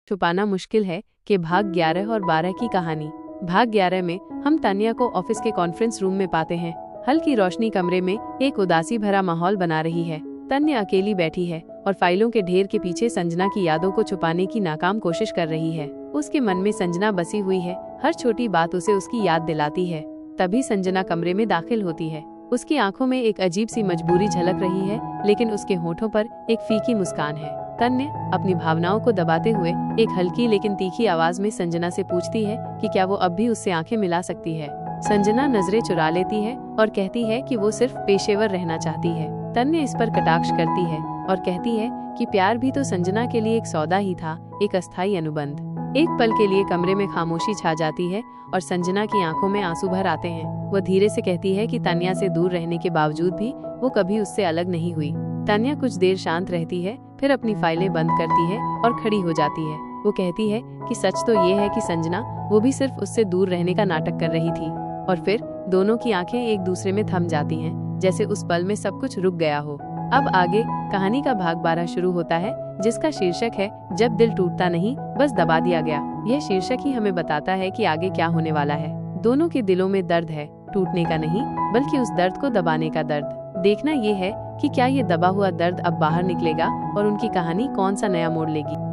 छुपाना मुश्किल है कि भाग 11 और 12 की कहानी। भाग 11 में हम तान्या को ऑफिस के कॉन्फ्रेंस रूम में पाते हैं। हल्की रोशनी कमरे में एक उदासी भरा माहौल बना रही है। तान्या अकेली बैठी है और फाइलों के ढेर के पीछे संजना की यादों को छुपाने की नाकाम कोशिश कर रही है। उसके मन में संजना बसी हुई है, हर छोटी बात उसे उसकी याद दिलाती है। तभी संजना कमरे में दाखिल होती है। उसकी आंखों में एक अजीब सी मजबूरी झलक रही है, लेकिन उसके होठों पर एक फीकी मुस्कान है। तान्या अपनी भावनाओं को दबाते हुए एक हल्की लेकिन तीखी आवाज में संजना से पूछती है कि क्या वो अब भी उससे आंखें मिला सकती है। संजना नजरें चुरा लेती है और कहती है कि वो सिर्फ पेशेवर रहना चाहती है। तान्या इस पर कटाक्ष करती है और कहती है कि प्यार भी तो संजना के लिए एक सौदा ही था, एक अस्थायी अनुबंध। एक पल के लिए कमरे में खामोशी छा जाती है और संजना की आंखों में आंसू भर आते हैं। वो धीरे से कहती है कि तान्या से दूर रहने के बावजूद भी वो कभी उससे अलग नहीं हुई। तान्या कुछ देर शांत रहती है, फिर अपनी फाइलें बंद करती है और खड़ी हो जाती है। वो कहती है कि सच तो ये है कि संजना वो भी सिर्फ उससे दूर रहने का नाटक कर रही थी। और फिर दोनों की आंखें एक दूसरे में थम जाती हैं, जैसे उस पल में सब कुछ रुक गया हो। अब आगे कहानी का भाग 12 शुरू होता है, जिसका शीर्षक है जब दिल टूटता नहीं बस दबा दिया गया। यह शीर्षक ही हमें बताता है कि आगे क्या होने वाला है। दोनों के दिलों में दर्द है, टूटने का नहीं बल्कि उस दर्द को दबाने का दर्द। देखना ये है कि क्या ये दबा हुआ दर्द अब बाहर निकलेगा और उनकी कहानी कौन सा नया मोड़ लेगी।